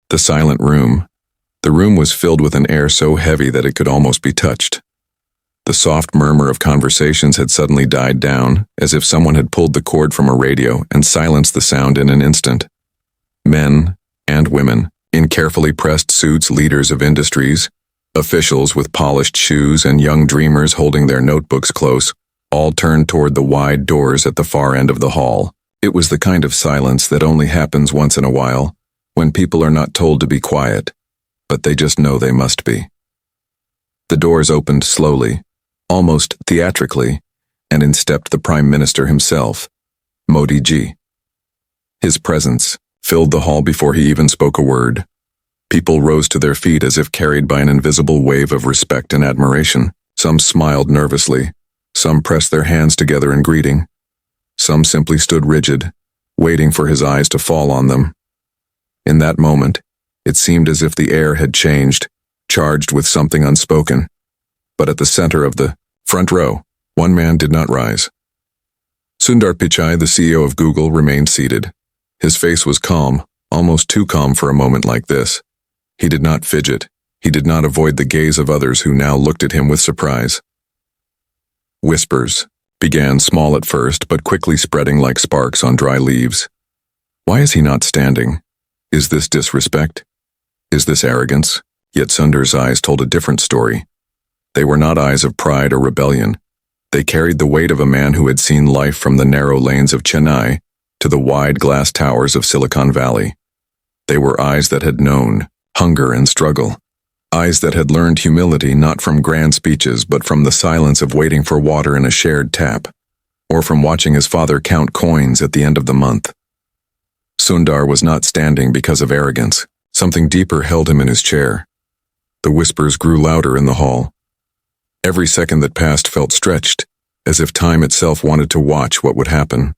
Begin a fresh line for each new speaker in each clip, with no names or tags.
The silent room. The room was filled with an air so heavy that it could almost be touched. The soft murmur of conversations had suddenly died down, as if someone had pulled the cord from a radio and silenced the sound in an instant. Men and women, in carefully pressed suits, leaders of industries, officials with polished shoes, and young dreamers holding their notebooks close, all turned toward the wide doors at the far end of the hall. It was the kind of silence that only happens once in a while, when people are not told to be quiet, but they just know they must be. The doors opened slowly, almost theatrically, and in stepped the Prime Minister himself, Modi ji. His presence filled the hall before he even spoke a word. People rose to their feet as if carried by an invisible wave of respect and admiration. Some smiled nervously, some pressed their hands together in greeting. Some simply stood rigid, waiting for his eyes to fall on them. In that moment, it seemed as if the air had changed, charged with something unspoken. But at the center of the front row, one man did not rise. Sundar Pichai, the CEO of Google, remained seated. His face was calm, almost too calm for a moment like this. He did not fidget. He did not avoid the gaze of others who now looked at him with surprise. Whispers began small at first, but quickly spreading like sparks on dry leaves. Why is he not standing? Is this disrespect? Is this arrogance? Yet Sundar's eyes told a different story. They were not eyes of pride or rebellion. They carried the weight of a man who had seen life from the narrow lanes of Chennai to the wide glass towers of Silicon Valley. They were eyes that had known hunger and struggle. Eyes that had learned humility not from grand speeches but from the silence of waiting for water in a shared tap, or from watching his father count coins at the end of the month. Sundar was not standing because of arrogance. Something deeper held him in his chair. The whispers grew louder in the hall. Every second that passed felt stretched, as if time itself wanted to watch what would happen.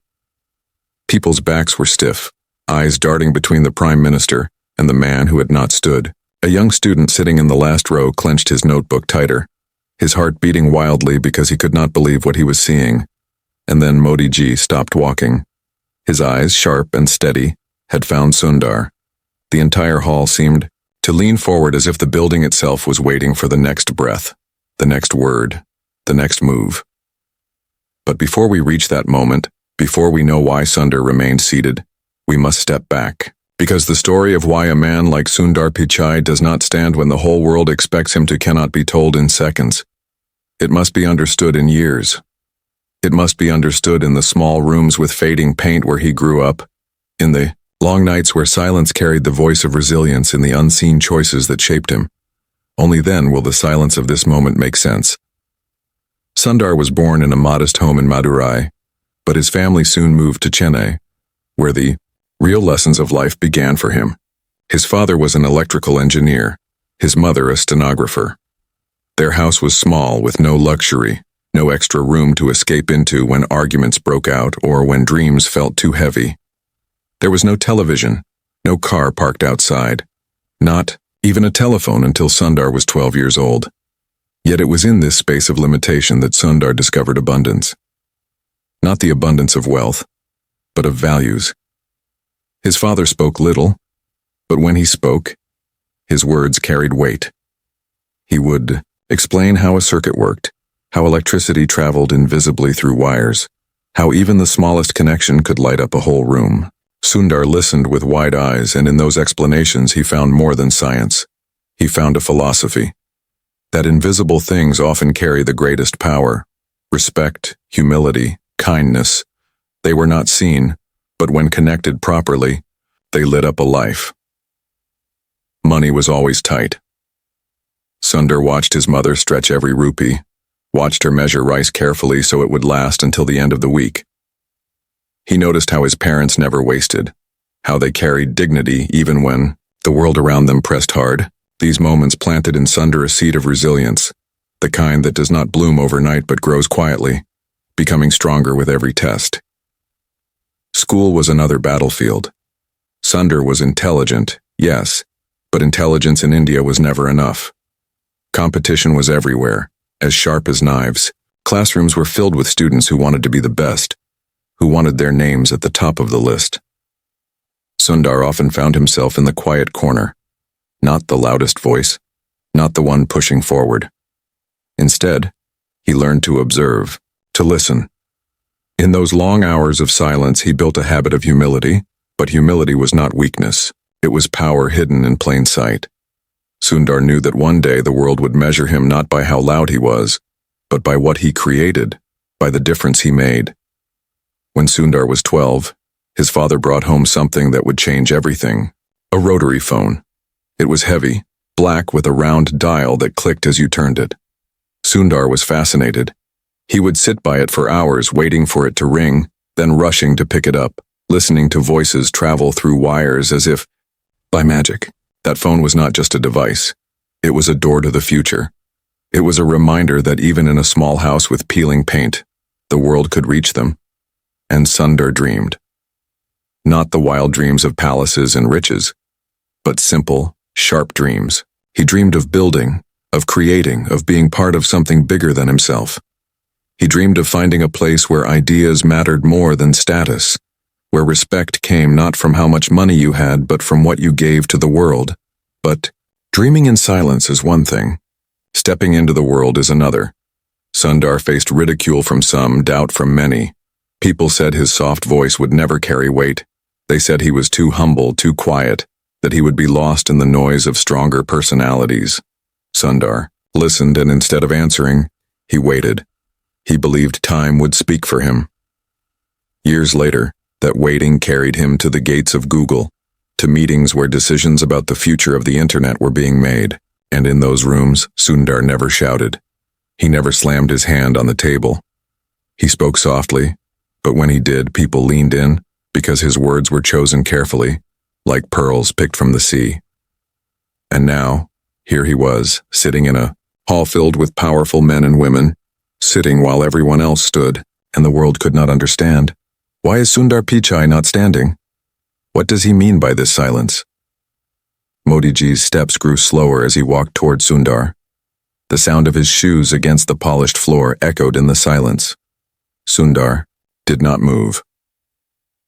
People's backs were stiff, eyes darting between the Prime Minister and the man who had not stood. A young student sitting in the last row clenched his notebook tighter, his heart beating wildly because he could not believe what he was seeing. And then Modi ji stopped walking. His eyes, sharp and steady, had found Sundar. The entire hall seemed to lean forward as if the building itself was waiting for the next breath, the next word, the next move. But before we reach that moment, before we know why Sundar remained seated, we must step back. Because the story of why a man like Sundar Pichai does not stand when the whole world expects him to cannot be told in seconds. It must be understood in years. It must be understood in the small rooms with fading paint where he grew up, in the long nights where silence carried the voice of resilience, in the unseen choices that shaped him. Only then will the silence of this moment make sense. Sundar was born in a modest home in Madurai, but his family soon moved to Chennai, where the real lessons of life began for him. His father was an electrical engineer, his mother a stenographer. Their house was small with no luxury, no extra room to escape into when arguments broke out or when dreams felt too heavy. There was no television, no car parked outside, not even a telephone until Sundar was 12 years old. Yet it was in this space of limitation that Sundar discovered abundance. Not the abundance of wealth, but of values. His father spoke little, but when he spoke, his words carried weight. He would explain how a circuit worked, how electricity traveled invisibly through wires, how even the smallest connection could light up a whole room. Sundar listened with wide eyes, and in those explanations he found more than science. He found a philosophy. That invisible things often carry the greatest power. Respect, humility, kindness. They were not seen, but when connected properly, they lit up a life. Money was always tight. Sundar watched his mother stretch every rupee, watched her measure rice carefully so it would last until the end of the week. He noticed how his parents never wasted, how they carried dignity even when the world around them pressed hard. These moments planted in Sundar a seed of resilience, the kind that does not bloom overnight but grows quietly, becoming stronger with every test. School was another battlefield. Sundar was intelligent, yes, but intelligence in India was never enough. Competition was everywhere, as sharp as knives. Classrooms were filled with students who wanted to be the best, who wanted their names at the top of the list. Sundar often found himself in the quiet corner, Not the loudest voice, not the one pushing forward. Instead, he learned to observe, to listen. In those long hours of silence, he built a habit of humility, but humility was not weakness. It was power hidden in plain sight. Sundar knew that one day the world would measure him not by how loud he was, but by what he created, by the difference he made. When Sundar was 12, his father brought home something that would change everything: a rotary phone. It was heavy, black with a round dial that clicked as you turned it. Sundar was fascinated. He would sit by it for hours waiting for it to ring, then rushing to pick it up, listening to voices travel through wires as if by magic. That phone was not just a device. It was a door to the future. It was a reminder that even in a small house with peeling paint, the world could reach them. And Sundar dreamed. Not the wild dreams of palaces and riches, but simple, sharp dreams. He dreamed of building, of creating, of being part of something bigger than himself. He dreamed of finding a place where ideas mattered more than status, where respect came not from how much money you had, but from what you gave to the world. But dreaming in silence is one thing. Stepping into the world is another. Sundar faced ridicule from some, doubt from many. People said his soft voice would never carry weight. They said he was too humble, too quiet, that he would be lost in the noise of stronger personalities. Sundar listened, and instead of answering, he waited. He believed time would speak for him. Years later, that waiting carried him to the gates of Google, to meetings where decisions about the future of the internet were being made. And in those rooms, Sundar never shouted. He never slammed his hand on the table. He spoke softly, but when he did, people leaned in, because his words were chosen carefully, like pearls picked from the sea. And now, here he was, sitting in a hall filled with powerful men and women, sitting while everyone else stood, and the world could not understand. Why is Sundar Pichai not standing? What does he mean by this silence? Modiji's steps grew slower as he walked toward Sundar. The sound of his shoes against the polished floor echoed in the silence. Sundar did not move.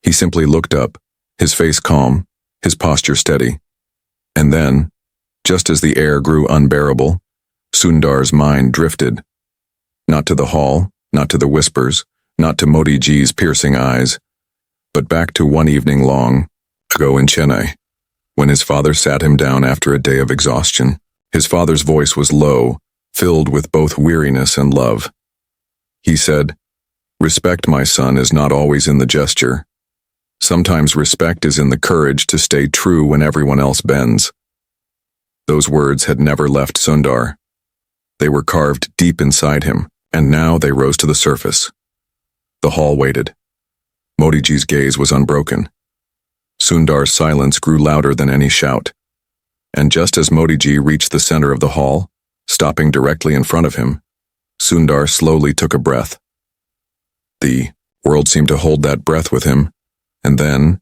He simply looked up, his face calm, his posture steady. And then, just as the air grew unbearable, Sundar's mind drifted. Not to the hall, not to the whispers, not to Modiji's piercing eyes, but back to one evening long ago in Chennai, when his father sat him down after a day of exhaustion. His father's voice was low, filled with both weariness and love. He said, "Respect, my son, is not always in the gesture. Sometimes respect is in the courage to stay true when everyone else bends." Those words had never left Sundar. They were carved deep inside him, and now they rose to the surface. The hall waited. Modiji's gaze was unbroken. Sundar's silence grew louder than any shout. And just as Modiji reached the center of the hall, stopping directly in front of him, Sundar slowly took a breath. The world seemed to hold that breath with him, and then,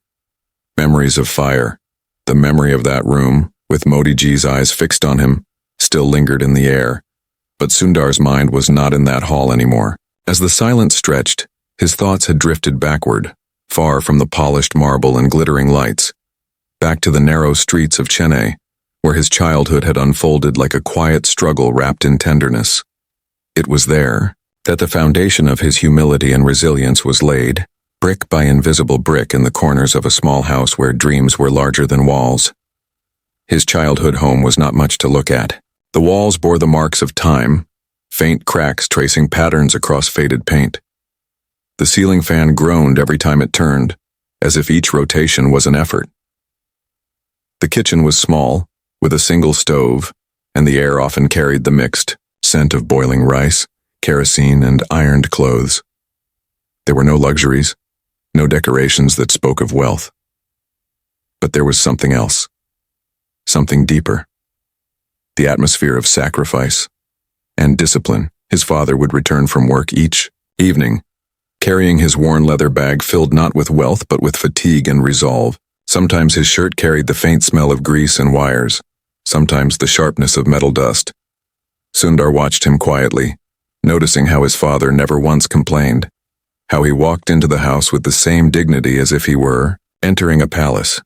memories of fire, the memory of that room, with Modiji's eyes fixed on him, still lingered in the air. But Sundar's mind was not in that hall anymore. As the silence stretched, his thoughts had drifted backward, far from the polished marble and glittering lights, back to the narrow streets of Chennai, where his childhood had unfolded like a quiet struggle wrapped in tenderness. It was there that the foundation of his humility and resilience was laid, brick by invisible brick, in the corners of a small house where dreams were larger than walls. His childhood home was not much to look at. The walls bore the marks of time, faint cracks tracing patterns across faded paint. The ceiling fan groaned every time it turned, as if each rotation was an effort. The kitchen was small, with a single stove, and the air often carried the mixed scent of boiling rice, kerosene, and ironed clothes. There were no luxuries, no decorations that spoke of wealth. But there was something else, something deeper. The atmosphere of sacrifice and discipline. His father would return from work each evening, carrying his worn leather bag filled not with wealth but with fatigue and resolve. Sometimes his shirt carried the faint smell of grease and wires, sometimes the sharpness of metal dust. Sundar watched him quietly, noticing how his father never once complained, how he walked into the house with the same dignity as if he were entering a palace.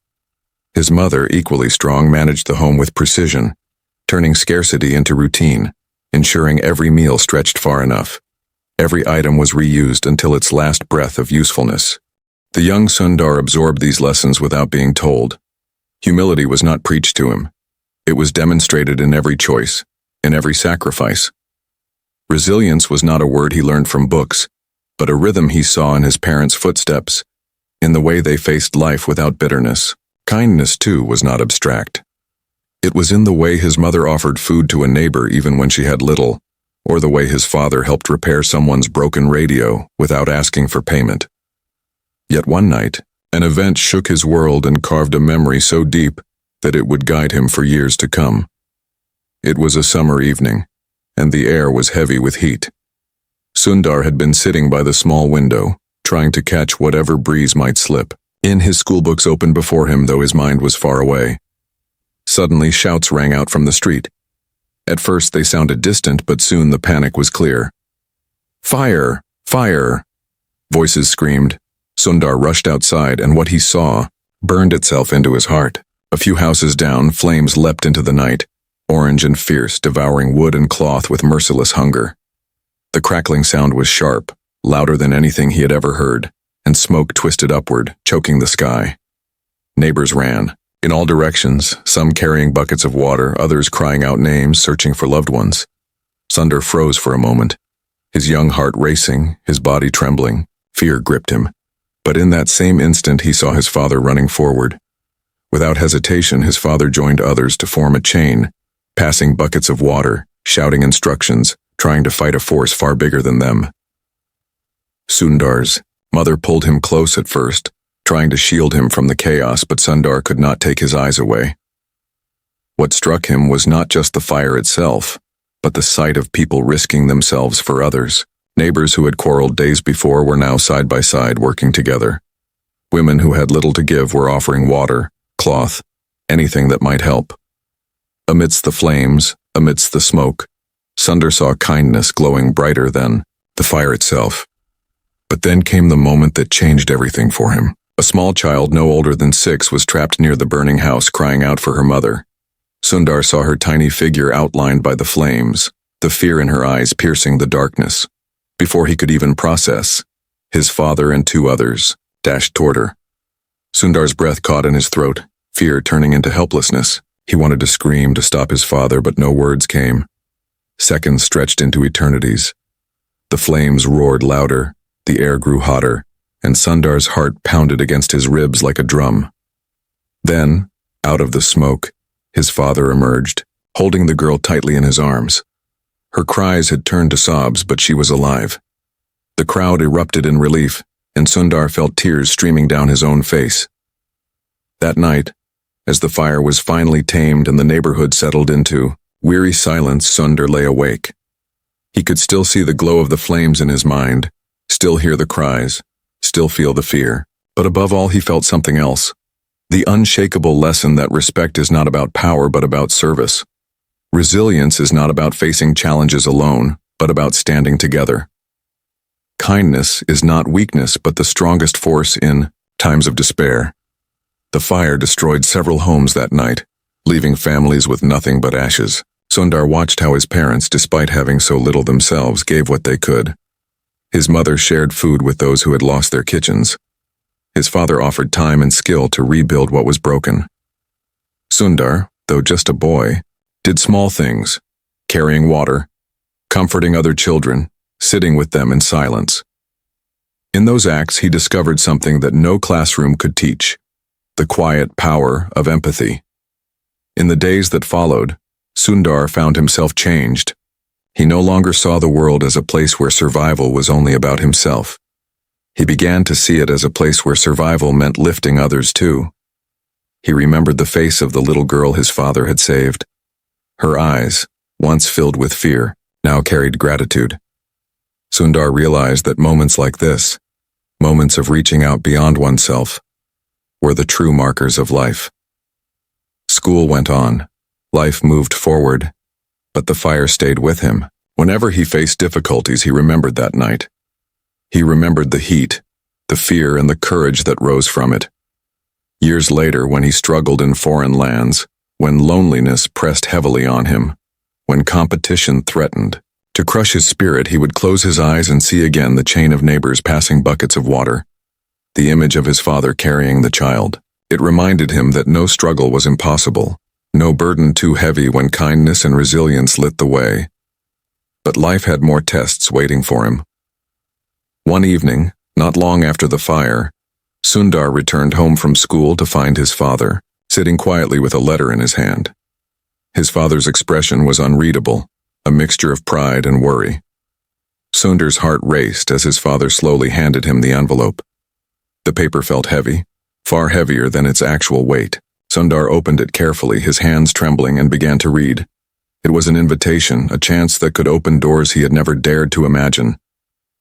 His mother, equally strong, managed the home with precision, turning scarcity into routine, ensuring every meal stretched far enough. Every item was reused until its last breath of usefulness. The young Sundar absorbed these lessons without being told. Humility was not preached to him. It was demonstrated in every choice, in every sacrifice. Resilience was not a word he learned from books, but a rhythm he saw in his parents' footsteps, in the way they faced life without bitterness. Kindness, too, was not abstract. It was in the way his mother offered food to a neighbor even when she had little, or the way his father helped repair someone's broken radio without asking for payment. Yet one night, an event shook his world and carved a memory so deep that it would guide him for years to come. It was a summer evening, and the air was heavy with heat. Sundar had been sitting by the small window, trying to catch whatever breeze might slip in. His schoolbooks open before him, though his mind was far away. Suddenly, shouts rang out from the street. At first they sounded distant, but soon the panic was clear. "Fire! Fire!" Voices screamed. Sundar rushed outside, and what he saw burned itself into his heart. A few houses down, flames leapt into the night, orange and fierce, devouring wood and cloth with merciless hunger. The crackling sound was sharp, louder than anything he had ever heard, and smoke twisted upward, choking the sky. Neighbors ran, in all directions, some carrying buckets of water, others crying out names, searching for loved ones. Sundar froze for a moment, his young heart racing, his body trembling. Fear gripped him. But in that same instant he saw his father running forward. Without hesitation, his father joined others to form a chain, passing buckets of water, shouting instructions, trying to fight a force far bigger than them. Sundar's mother pulled him close at first, trying to shield him from the chaos, but Sundar could not take his eyes away. What struck him was not just the fire itself, but the sight of people risking themselves for others. Neighbors who had quarreled days before were now side by side working together. Women who had little to give were offering water, cloth, anything that might help. Amidst the flames, amidst the smoke, Sundar saw kindness glowing brighter than the fire itself. But then came the moment that changed everything for him. A small child no older than 6 was trapped near the burning house, crying out for her mother. Sundar saw her tiny figure outlined by the flames, the fear in her eyes piercing the darkness. Before he could even process, his father and 2 others dashed toward her. Sundar's breath caught in his throat, fear turning into helplessness. He wanted to scream to stop his father, but no words came. Seconds stretched into eternities. The flames roared louder, the air grew hotter, and Sundar's heart pounded against his ribs like a drum. Then, out of the smoke, his father emerged, holding the girl tightly in his arms. Her cries had turned to sobs, but she was alive. The crowd erupted in relief, and Sundar felt tears streaming down his own face. That night, as the fire was finally tamed and the neighborhood settled into weary silence, Sundar lay awake. He could still see the glow of the flames in his mind, still hear the cries, still feel the fear. But above all, he felt something else. The unshakable lesson that respect is not about power, but about service. Resilience is not about facing challenges alone, but about standing together. Kindness is not weakness, but the strongest force in times of despair. The fire destroyed several homes that night, leaving families with nothing but ashes. Sundar watched how his parents, despite having so little themselves, gave what they could. His mother shared food with those who had lost their kitchens. His father offered time and skill to rebuild what was broken. Sundar, though just a boy, did small things, carrying water, comforting other children, sitting with them in silence. In those acts, he discovered something that no classroom could teach: the quiet power of empathy. In the days that followed, Sundar found himself changed. He no longer saw the world as a place where survival was only about himself. He began to see it as a place where survival meant lifting others too. He remembered the face of the little girl his father had saved. Her eyes, once filled with fear, now carried gratitude. Sundar realized that moments like this, moments of reaching out beyond oneself, were the true markers of life. School went on. Life moved forward, but the fire stayed with him. Whenever he faced difficulties, he remembered that night. He remembered the heat, the fear, and the courage that rose from it. Years later, when he struggled in foreign lands, when loneliness pressed heavily on him, when competition threatened to crush his spirit, he would close his eyes and see again the chain of neighbors passing buckets of water, the image of his father carrying the child. It reminded him that no struggle was impossible, no burden too heavy when kindness and resilience lit the way. But life had more tests waiting for him. One evening, not long after the fire, Sundar returned home from school to find his father, sitting quietly with a letter in his hand. His father's expression was unreadable, a mixture of pride and worry. Sundar's heart raced as his father slowly handed him the envelope. The paper felt heavy, far heavier than its actual weight. Sundar opened it carefully, his hands trembling, and began to read. It was an invitation, a chance that could open doors he had never dared to imagine.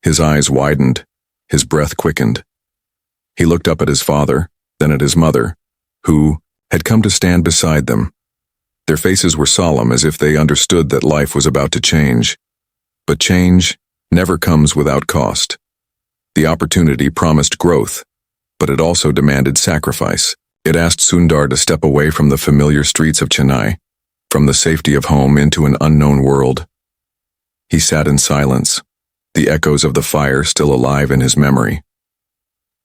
His eyes widened, his breath quickened. He looked up at his father, then at his mother, who had come to stand beside them. Their faces were solemn, as if they understood that life was about to change. But change never comes without cost. The opportunity promised growth, but it also demanded sacrifice. It asked Sundar to step away from the familiar streets of Chennai, from the safety of home into an unknown world. He sat in silence, the echoes of the fire still alive in his memory.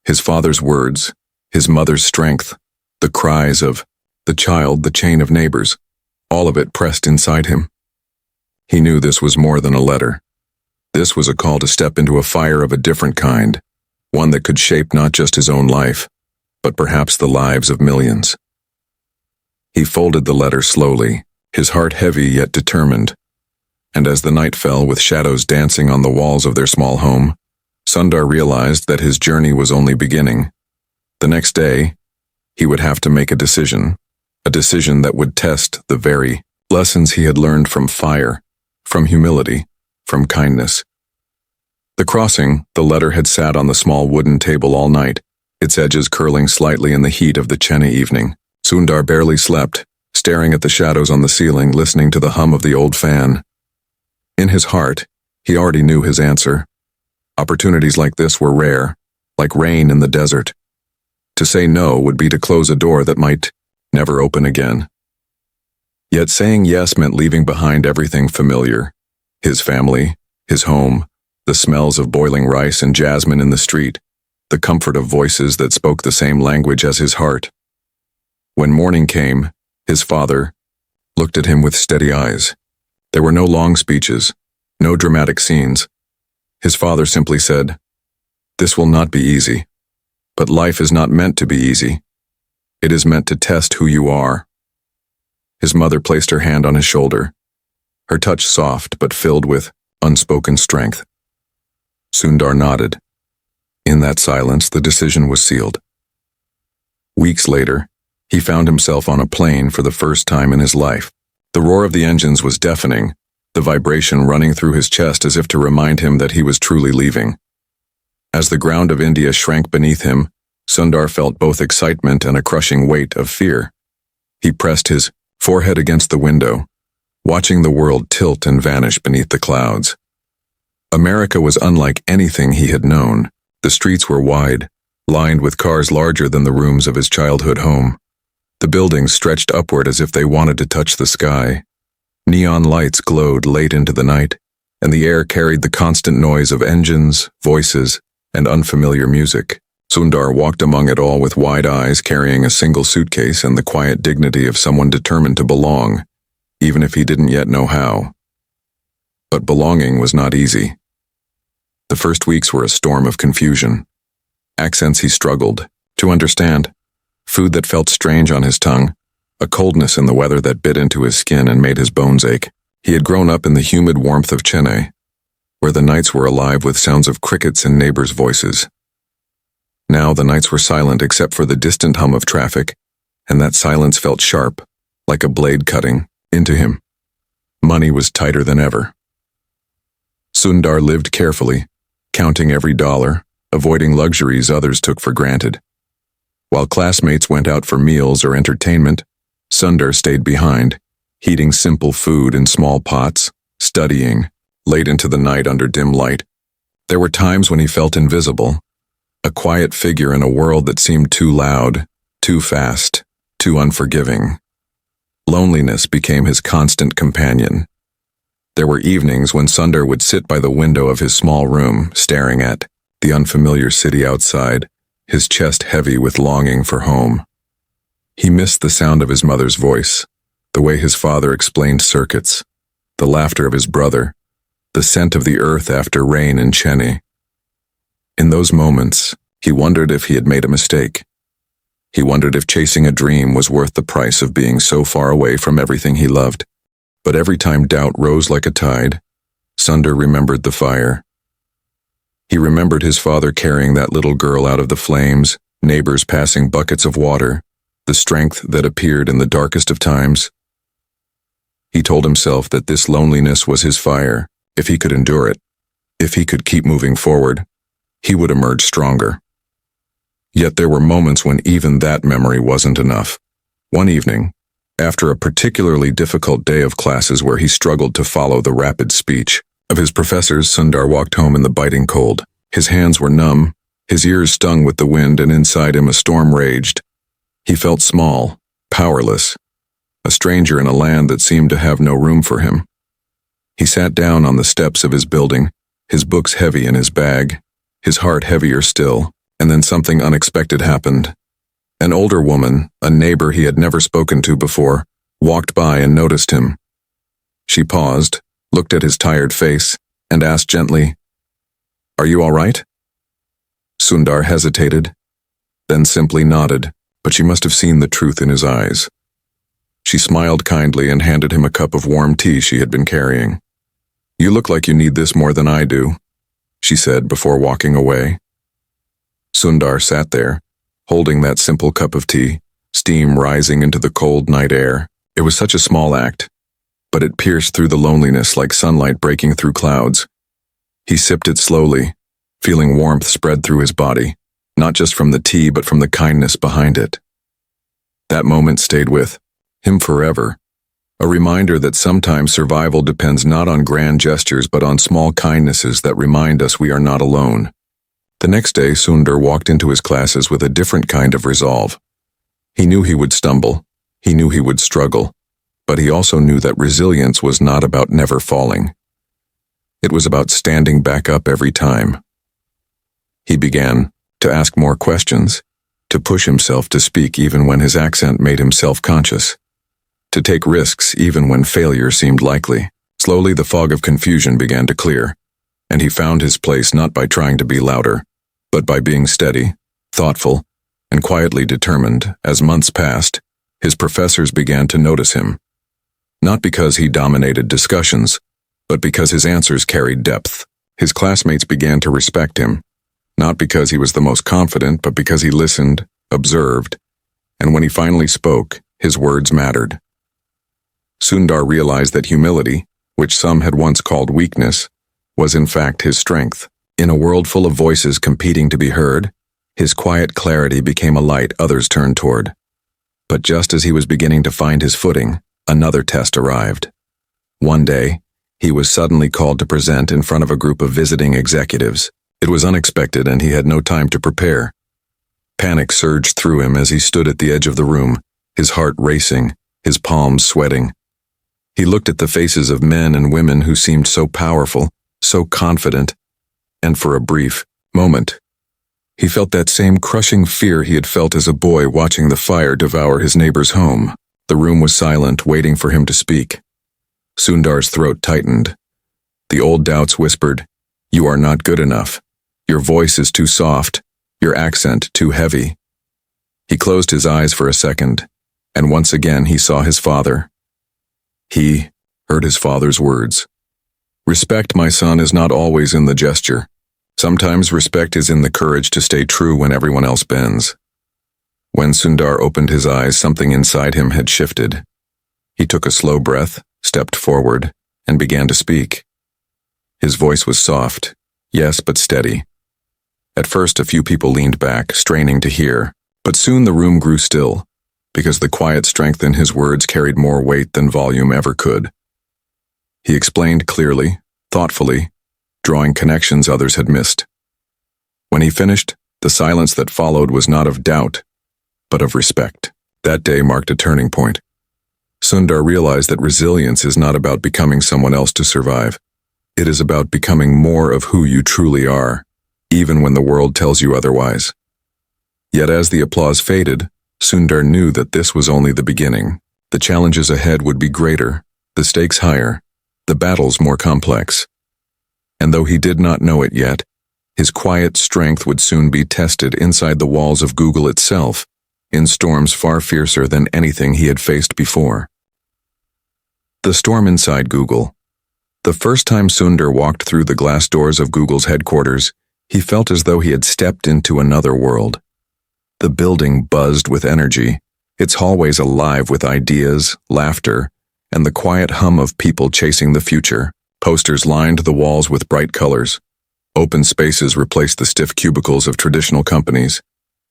His father's words, his mother's strength, the cries of the child, the chain of neighbors, all of it pressed inside him. He knew this was more than a letter. This was a call to step into a fire of a different kind, one that could shape not just his own life, but perhaps the lives of millions. He folded the letter slowly, his heart heavy yet determined, and as the night fell with shadows dancing on the walls of their small home, Sundar realized that his journey was only beginning. The next day, he would have to make a decision that would test the very lessons he had learned from fire, from humility, from kindness. The crossing, the letter had sat on the small wooden table all night, its edges curling slightly in the heat of the Chennai evening. Sundar barely slept, staring at the shadows on the ceiling, listening to the hum of the old fan. In his heart, he already knew his answer. Opportunities like this were rare, like rain in the desert. To say no would be to close a door that might never open again. Yet saying yes meant leaving behind everything familiar: his family, his home, the smells of boiling rice and jasmine in the street, the comfort of voices that spoke the same language as his heart. When morning came, his father looked at him with steady eyes. There were no long speeches, no dramatic scenes. His father simply said, "This will not be easy, but life is not meant to be easy. It is meant to test who you are." His mother placed her hand on his shoulder, her touch soft but filled with unspoken strength. Sundar nodded. In that silence, the decision was sealed. Weeks later, he found himself on a plane for the first time in his life. The roar of the engines was deafening, the vibration running through his chest as if to remind him that he was truly leaving. As the ground of India shrank beneath him, Sundar felt both excitement and a crushing weight of fear. He pressed his forehead against the window, watching the world tilt and vanish beneath the clouds. America was unlike anything he had known. The streets were wide, lined with cars larger than the rooms of his childhood home. The buildings stretched upward as if they wanted to touch the sky. Neon lights glowed late into the night, and the air carried the constant noise of engines, voices, and unfamiliar music. Sundar walked among it all with wide eyes, carrying a single suitcase and the quiet dignity of someone determined to belong, even if he didn't yet know how. But belonging was not easy. The first weeks were a storm of confusion. Accents he struggled to understand, food that felt strange on his tongue, a coldness in the weather that bit into his skin and made his bones ache. He had grown up in the humid warmth of Chennai, where the nights were alive with sounds of crickets and neighbors' voices. Now the nights were silent except for the distant hum of traffic, and that silence felt sharp, like a blade cutting into him. Money was tighter than ever. Sundar lived carefully, counting every dollar, avoiding luxuries others took for granted. While classmates went out for meals or entertainment, Sundar stayed behind, heating simple food in small pots, studying, late into the night under dim light. There were times when he felt invisible, a quiet figure in a world that seemed too loud, too fast, too unforgiving. Loneliness became his constant companion. There were evenings when Sundar would sit by the window of his small room, staring at the unfamiliar city outside, his chest heavy with longing for home. He missed the sound of his mother's voice, the way his father explained circuits, the laughter of his brother, the scent of the earth after rain in Chennai. In those moments, he wondered if he had made a mistake. He wondered if chasing a dream was worth the price of being so far away from everything he loved. But every time doubt rose like a tide, Sundar remembered the fire. He remembered his father carrying that little girl out of the flames, neighbors passing buckets of water, the strength that appeared in the darkest of times. He told himself that this loneliness was his fire. If he could endure it, if he could keep moving forward, he would emerge stronger. Yet there were moments when even that memory wasn't enough. One evening, after a particularly difficult day of classes where he struggled to follow the rapid speech of his professors, Sundar walked home in the biting cold. His hands were numb, his ears stung with the wind, and inside him a storm raged. He felt small, powerless, a stranger in a land that seemed to have no room for him. He sat down on the steps of his building, his books heavy in his bag, his heart heavier still, and then something unexpected happened. An older woman, a neighbor he had never spoken to before, walked by and noticed him. She paused, looked at his tired face, and asked gently, "Are you all right?" Sundar hesitated, then simply nodded, but she must have seen the truth in his eyes. She smiled kindly and handed him a cup of warm tea she had been carrying. "You look like you need this more than I do," she said before walking away. Sundar sat there, holding that simple cup of tea, steam rising into the cold night air. It was such a small act, but it pierced through the loneliness like sunlight breaking through clouds. He sipped it slowly, feeling warmth spread through his body, not just from the tea but from the kindness behind it. That moment stayed with him forever, a reminder that sometimes survival depends not on grand gestures but on small kindnesses that remind us we are not alone. The next day, Sundar walked into his classes with a different kind of resolve. He knew he would stumble, he knew he would struggle, but he also knew that resilience was not about never falling. It was about standing back up every time. He began to ask more questions, to push himself to speak even when his accent made him self-conscious, to take risks even when failure seemed likely. Slowly the fog of confusion began to clear, and he found his place not by trying to be louder, but by being steady, thoughtful, and quietly determined. As months passed, his professors began to notice him, not because he dominated discussions, but because his answers carried depth. His classmates began to respect him, not because he was the most confident, but because he listened, observed, and when he finally spoke, his words mattered. Sundar realized that humility, which some had once called weakness, was in fact his strength. In a world full of voices competing to be heard, his quiet clarity became a light others turned toward. But just as he was beginning to find his footing, another test arrived. One day, he was suddenly called to present in front of a group of visiting executives. It was unexpected and he had no time to prepare. Panic surged through him as he stood at the edge of the room, his heart racing, his palms sweating. He looked at the faces of men and women who seemed so powerful, so confident, and for a brief moment, he felt that same crushing fear he had felt as a boy watching the fire devour his neighbor's home. The room was silent, waiting for him to speak. Sundar's throat tightened. The old doubts whispered, "You are not good enough. Your voice is too soft, your accent too heavy." He closed his eyes for a second, and once again he saw his father. He heard his father's words. "Respect, my son, is not always in the gesture. Sometimes respect is in the courage to stay true when everyone else bends." When Sundar opened his eyes, something inside him had shifted. He took a slow breath, stepped forward, and began to speak. His voice was soft, yes, but steady. At first, a few people leaned back, straining to hear, but soon the room grew still, because the quiet strength in his words carried more weight than volume ever could. He explained clearly, thoughtfully, drawing connections others had missed. When he finished, the silence that followed was not of doubt, but of respect. That day marked a turning point. Sundar realized that resilience is not about becoming someone else to survive. It is about becoming more of who you truly are, even when the world tells you otherwise. Yet as the applause faded, Sundar knew that this was only the beginning. The challenges ahead would be greater, the stakes higher, the battles more complex. And though he did not know it yet, his quiet strength would soon be tested inside the walls of Google itself, in storms far fiercer than anything he had faced before. The storm inside Google. The first time Sundar walked through the glass doors of Google's headquarters, he felt as though he had stepped into another world. The building buzzed with energy, its hallways alive with ideas, laughter, and the quiet hum of people chasing the future. Posters lined the walls with bright colors. Open spaces replaced the stiff cubicles of traditional companies,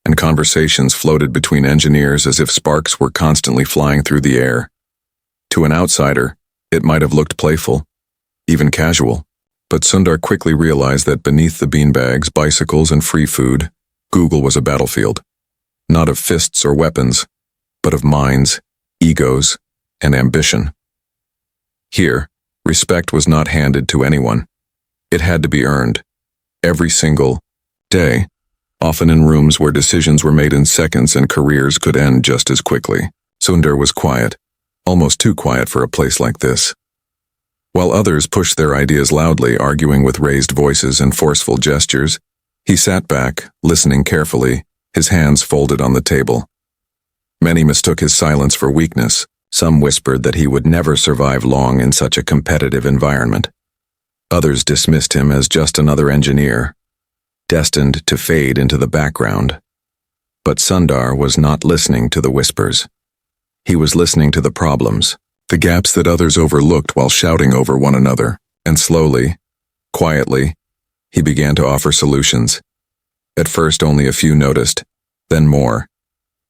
and conversations floated between engineers as if sparks were constantly flying through the air. To an outsider, it might have looked playful, even casual, but Sundar quickly realized that beneath the beanbags, bicycles, and free food, Google was a battlefield, not of fists or weapons, but of minds, egos, and ambition. Here, respect was not handed to anyone. It had to be earned, every single day, often in rooms where decisions were made in seconds and careers could end just as quickly. Sundar was quiet, almost too quiet for a place like this. While others pushed their ideas loudly, arguing with raised voices and forceful gestures, he sat back, listening carefully, his hands folded on the table. Many mistook his silence for weakness. Some whispered that he would never survive long in such a competitive environment. Others dismissed him as just another engineer, destined to fade into the background. But Sundar was not listening to the whispers. He was listening to the problems, the gaps that others overlooked while shouting over one another, and slowly, quietly, he began to offer solutions. At first only a few noticed, then more.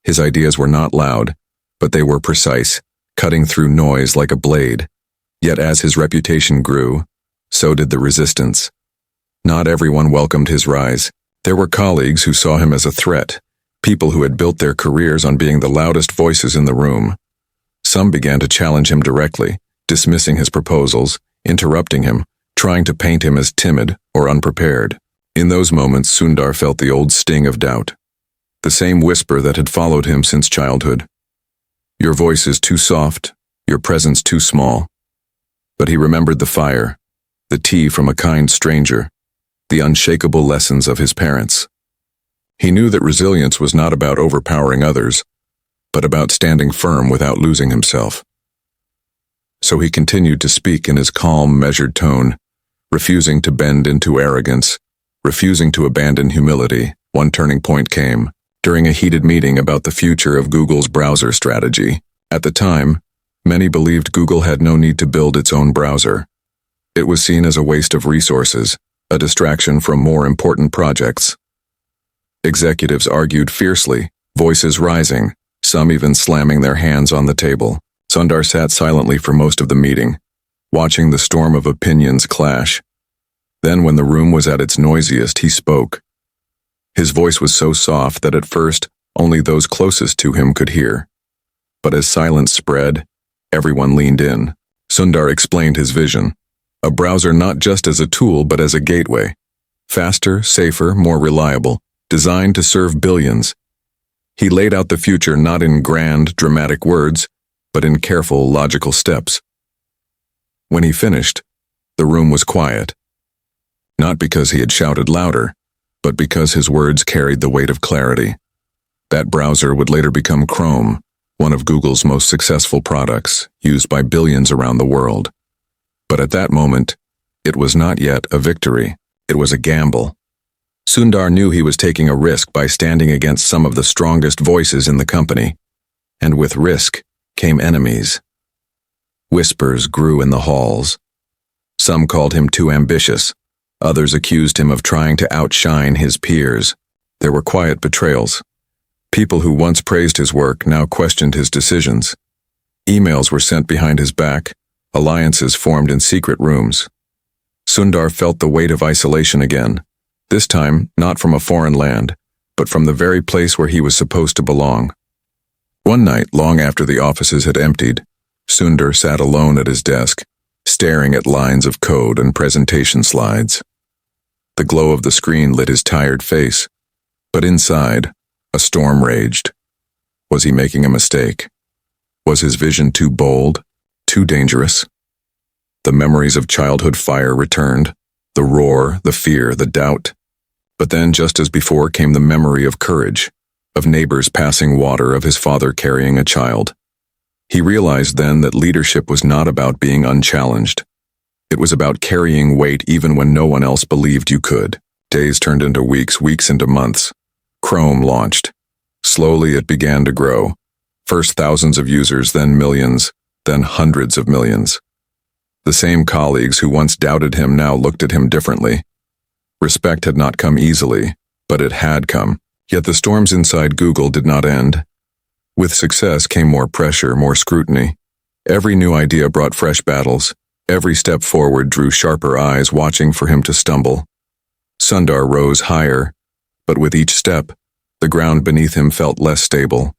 His ideas were not loud, but they were precise, cutting through noise like a blade. Yet as his reputation grew, so did the resistance. Not everyone welcomed his rise. There were colleagues who saw him as a threat, people who had built their careers on being the loudest voices in the room. Some began to challenge him directly, dismissing his proposals, interrupting him, trying to paint him as timid or unprepared. In those moments, Sundar felt the old sting of doubt, the same whisper that had followed him since childhood. Your voice is too soft, your presence too small. But he remembered the fire, the tea from a kind stranger, the unshakable lessons of his parents. He knew that resilience was not about overpowering others, but about standing firm without losing himself. So he continued to speak in his calm, measured tone, refusing to bend into arrogance, refusing to abandon humility. One turning point came during a heated meeting about the future of Google's browser strategy. At the time, many believed Google had no need to build its own browser. It was seen as a waste of resources, a distraction from more important projects. Executives argued fiercely, voices rising, some even slamming their hands on the table. Sundar sat silently for most of the meeting, watching the storm of opinions clash. Then when the room was at its noisiest, he spoke. His voice was so soft that at first only those closest to him could hear. But as silence spread, everyone leaned in. Sundar explained his vision. A browser not just as a tool but as a gateway. Faster, safer, more reliable, designed to serve billions. He laid out the future not in grand, dramatic words, but in careful, logical steps. When he finished, the room was quiet. Not because he had shouted louder, but because his words carried the weight of clarity. That browser would later become Chrome, one of Google's most successful products, used by billions around the world. But at that moment, it was not yet a victory. It was a gamble. Sundar knew he was taking a risk by standing against some of the strongest voices in the company. And with risk came enemies. Whispers grew in the halls. Some called him too ambitious. Others accused him of trying to outshine his peers. There were quiet betrayals. People who once praised his work now questioned his decisions. Emails were sent behind his back, alliances formed in secret rooms. Sundar felt the weight of isolation again, this time not from a foreign land, but from the very place where he was supposed to belong. One night, long after the offices had emptied, Sundar sat alone at his desk, staring at lines of code and presentation slides. The glow of the screen lit his tired face, but inside, a storm raged. Was he making a mistake? Was his vision too bold, too dangerous? The memories of childhood fire returned, the roar, the fear, the doubt. But then, just as before, came the memory of courage, of neighbors passing water, of his father carrying a child. He realized then that leadership was not about being unchallenged. It was about carrying weight even when no one else believed you could. Days turned into weeks, weeks into months. Chrome launched. Slowly it began to grow. First thousands of users, then millions, then hundreds of millions. The same colleagues who once doubted him now looked at him differently. Respect had not come easily, but it had come. Yet the storms inside Google did not end. With success came more pressure, more scrutiny. Every new idea brought fresh battles. Every step forward drew sharper eyes watching for him to stumble. Sundar rose higher, but with each step, the ground beneath him felt less stable.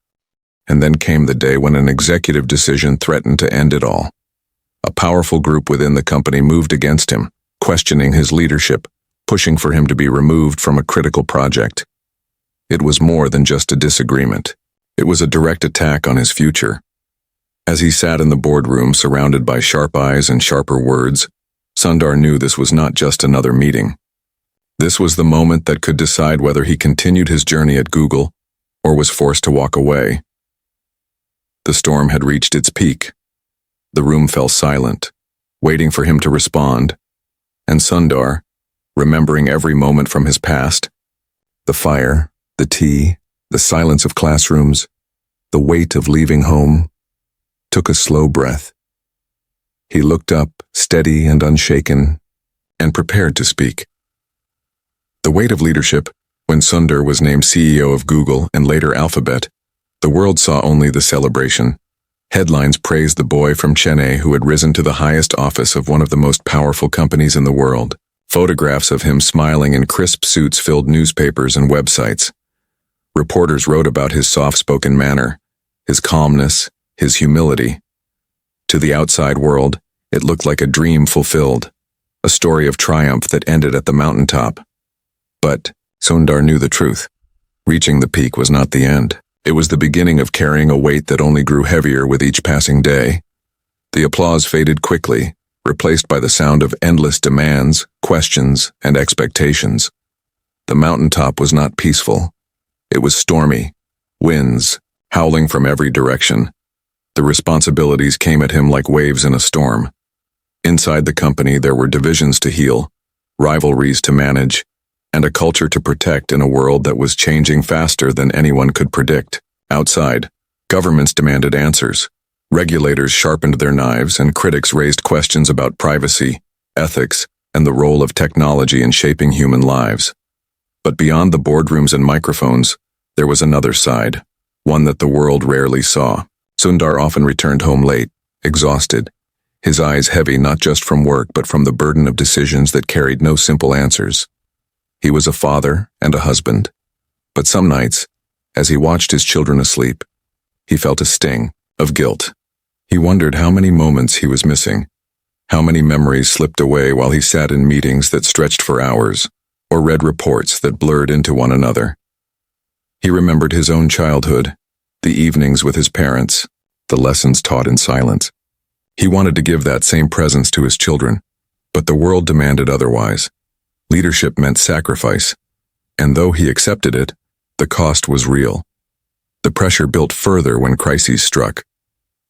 And then came the day when an executive decision threatened to end it all. A powerful group within the company moved against him, questioning his leadership, pushing for him to be removed from a critical project. It was more than just a disagreement. It was a direct attack on his future. As he sat in the boardroom surrounded by sharp eyes and sharper words, Sundar knew this was not just another meeting. This was the moment that could decide whether he continued his journey at Google or was forced to walk away. The storm had reached its peak. The room fell silent, waiting for him to respond, and Sundar, remembering every moment from his past, the fire, the tea, the silence of classrooms, the weight of leaving home, took a slow breath. He looked up, steady and unshaken, and prepared to speak. The weight of leadership, when Sundar was named CEO of Google and later Alphabet, the world saw only the celebration. Headlines praised the boy from Chennai who had risen to the highest office of one of the most powerful companies in the world. Photographs of him smiling in crisp suits filled newspapers and websites. Reporters wrote about his soft-spoken manner, his calmness, his humility. To the outside world, it looked like a dream fulfilled, a story of triumph that ended at the mountaintop. But Sundar knew the truth. Reaching the peak was not the end. It was the beginning of carrying a weight that only grew heavier with each passing day. The applause faded quickly, replaced by the sound of endless demands, questions, and expectations. The mountaintop was not peaceful. It was stormy, winds howling from every direction. The responsibilities came at him like waves in a storm. Inside the company there were divisions to heal, rivalries to manage, and a culture to protect in a world that was changing faster than anyone could predict. Outside, governments demanded answers. Regulators sharpened their knives and critics raised questions about privacy, ethics, and the role of technology in shaping human lives. But beyond the boardrooms and microphones, there was another side, one that the world rarely saw. Sundar often returned home late, exhausted, his eyes heavy not just from work but from the burden of decisions that carried no simple answers. He was a father and a husband, but some nights, as he watched his children asleep, he felt a sting of guilt. He wondered how many moments he was missing, how many memories slipped away while he sat in meetings that stretched for hours, or read reports that blurred into one another. He remembered his own childhood, the evenings with his parents, the lessons taught in silence. He wanted to give that same presence to his children, but the world demanded otherwise. Leadership meant sacrifice, and though he accepted it, the cost was real. The pressure built further when crises struck.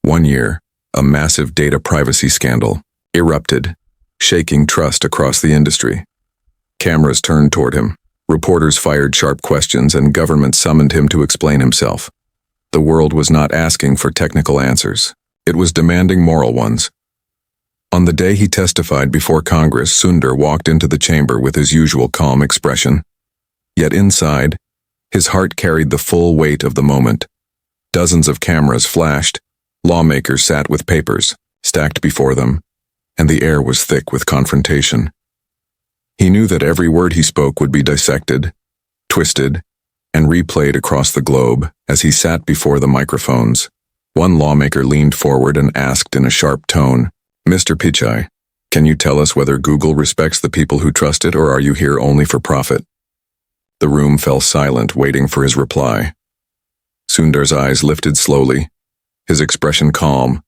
One year, a massive data privacy scandal erupted, shaking trust across the industry. Cameras turned toward him, reporters fired sharp questions, and government summoned him to explain himself. The world was not asking for technical answers. It was demanding moral ones. On the day he testified before Congress, Sundar walked into the chamber with his usual calm expression. Yet inside, his heart carried the full weight of the moment. Dozens of cameras flashed, lawmakers sat with papers stacked before them, and the air was thick with confrontation. He knew that every word he spoke would be dissected, twisted, and replayed across the globe as he sat before the microphones. One lawmaker leaned forward and asked in a sharp tone, "Mr. Pichai, can you tell us whether Google respects the people who trust it, or are you here only for profit?" The room fell silent, waiting for his reply. Sundar's eyes lifted slowly, his expression calm,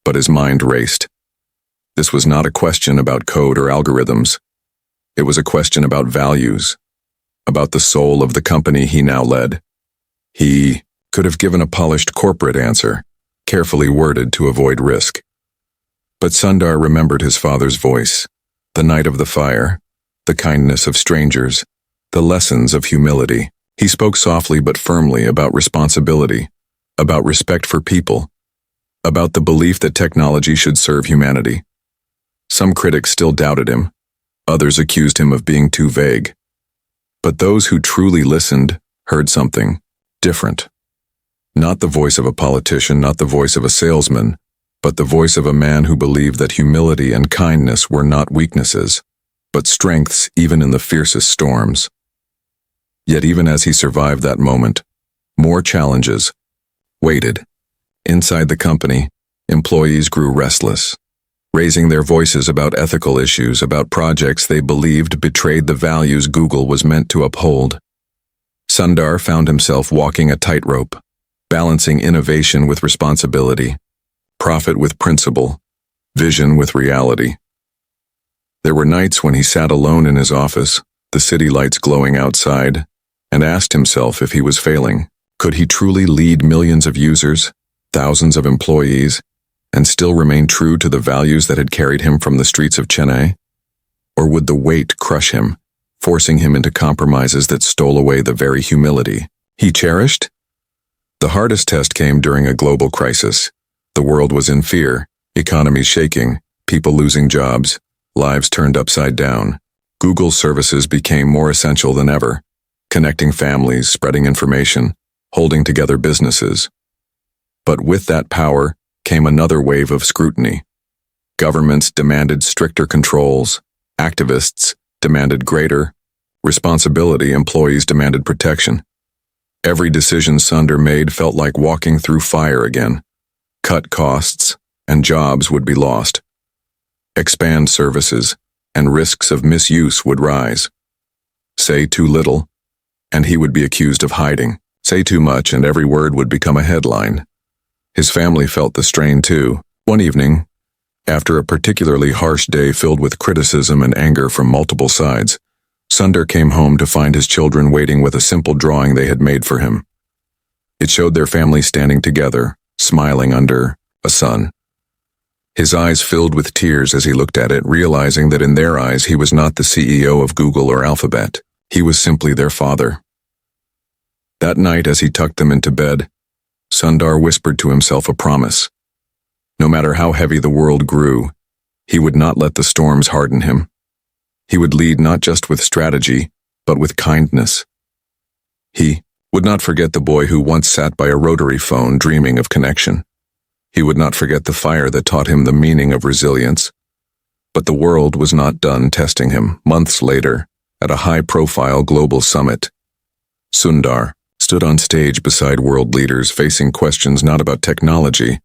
but his mind raced. This was not a question about code or algorithms. It was a question about values, about the soul of the company he now led. He could have given a polished corporate answer, carefully worded to avoid risk. But Sundar remembered his father's voice, the night of the fire, the kindness of strangers, the lessons of humility. He spoke softly but firmly about responsibility, about respect for people, about the belief that technology should serve humanity. Some critics still doubted him. Others accused him of being too vague. But those who truly listened heard something different. Not the voice of a politician, not the voice of a salesman, but the voice of a man who believed that humility and kindness were not weaknesses, but strengths even in the fiercest storms. Yet even as he survived that moment, more challenges waited. Inside the company, employees grew restless, raising their voices about ethical issues, about projects they believed betrayed the values Google was meant to uphold. Sundar found himself walking a tightrope, balancing innovation with responsibility, profit with principle, vision with reality. There were nights when he sat alone in his office, the city lights glowing outside, and asked himself if he was failing. Could he truly lead millions of users, thousands of employees, and still remain true to the values that had carried him from the streets of Chennai? Or would the weight crush him, forcing him into compromises that stole away the very humility he cherished? The hardest test came during a global crisis. The world was in fear, economies shaking, people losing jobs, lives turned upside down. Google's services became more essential than ever, connecting families, spreading information, holding together businesses. But with that power came another wave of scrutiny. Governments demanded stricter controls, activists demanded greater responsibility, employees demanded protection. Every decision Sundar made felt like walking through fire again. Cut costs, and jobs would be lost. Expand services, and risks of misuse would rise. Say too little, and he would be accused of hiding. Say too much, and every word would become a headline. His family felt the strain too. One evening, after a particularly harsh day filled with criticism and anger from multiple sides, Sundar came home to find his children waiting with a simple drawing they had made for him. It showed their family standing together, smiling under a sun. His eyes filled with tears as he looked at it, realizing that in their eyes he was not the CEO of Google or Alphabet. He was simply their father. That night, as he tucked them into bed, Sundar whispered to himself a promise. No matter how heavy the world grew, he would not let the storms harden him. He would lead not just with strategy, but with kindness. He would not forget the boy who once sat by a rotary phone dreaming of connection. He would not forget the fire that taught him the meaning of resilience. But the world was not done testing him. Months later, at a high-profile global summit, Sundar stood on stage beside world leaders facing questions not about technology,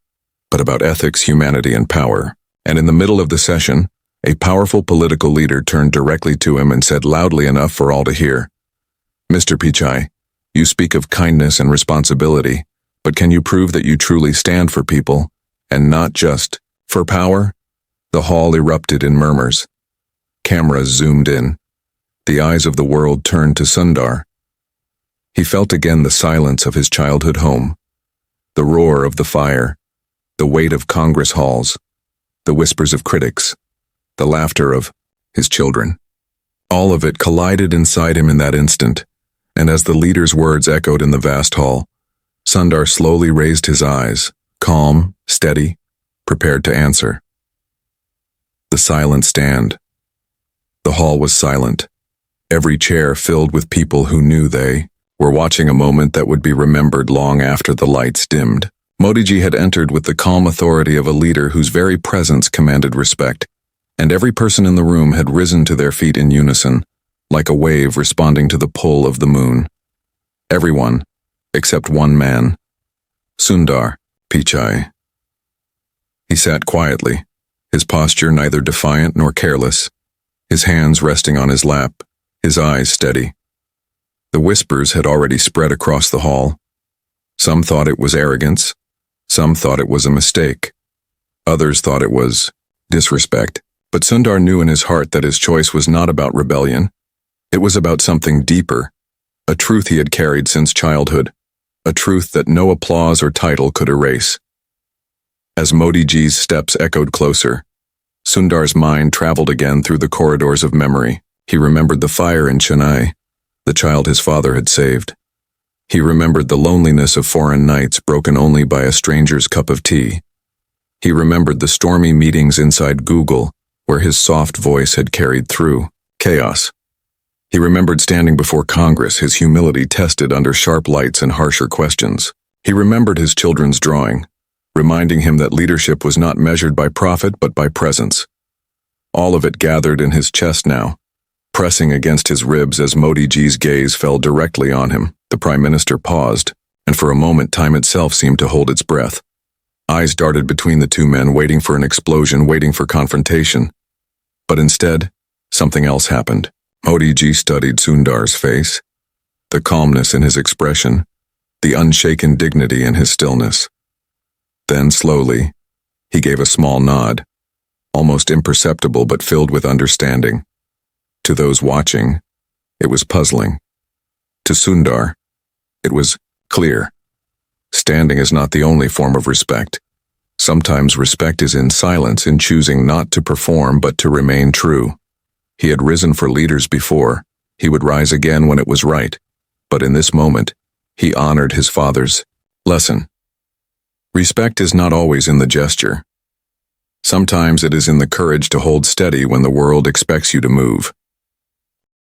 but about ethics, humanity, and power. And in the middle of the session, a powerful political leader turned directly to him and said loudly enough for all to hear, "Mr. Pichai, you speak of kindness and responsibility, but can you prove that you truly stand for people, and not just for power?" The hall erupted in murmurs. Cameras zoomed in. The eyes of the world turned to Sundar. He felt again the silence of his childhood home, the roar of the fire, the weight of Congress halls, the whispers of critics, the laughter of his children. All of it collided inside him in that instant, and as the leader's words echoed in the vast hall, Sundar slowly raised his eyes, calm, steady, prepared to answer. The silent stand. The hall was silent, every chair filled with people who knew they were watching a moment that would be remembered long after the lights dimmed. Modiji had entered with the calm authority of a leader whose very presence commanded respect, and every person in the room had risen to their feet in unison, like a wave responding to the pull of the moon. Everyone, except one man. Sundar, Pichai. He sat quietly, his posture neither defiant nor careless, his hands resting on his lap, his eyes steady. The whispers had already spread across the hall. Some thought it was arrogance, some thought it was a mistake, others thought it was disrespect. But Sundar knew in his heart that his choice was not about rebellion. It was about something deeper, a truth he had carried since childhood, a truth that no applause or title could erase. As Modiji's steps echoed closer, Sundar's mind traveled again through the corridors of memory. He remembered the fire in Chennai, the child his father had saved. He remembered the loneliness of foreign nights broken only by a stranger's cup of tea. He remembered the stormy meetings inside Google, where his soft voice had carried through chaos. He remembered standing before Congress, his humility tested under sharp lights and harsher questions. He remembered his children's drawing, reminding him that leadership was not measured by profit but by presence. All of it gathered in his chest now, pressing against his ribs as Modiji's gaze fell directly on him. The Prime Minister paused, and for a moment time itself seemed to hold its breath. Eyes darted between the two men, waiting for an explosion, waiting for confrontation. But instead, something else happened. Modiji studied Sundar's face, the calmness in his expression, the unshaken dignity in his stillness. Then, slowly, he gave a small nod, almost imperceptible but filled with understanding. To those watching, it was puzzling. To Sundar, it was clear. Standing is not the only form of respect. Sometimes respect is in silence, in choosing not to perform but to remain true. He had risen for leaders before. He would rise again when it was right. But in this moment, he honored his father's lesson. Respect is not always in the gesture. Sometimes it is in the courage to hold steady when the world expects you to move.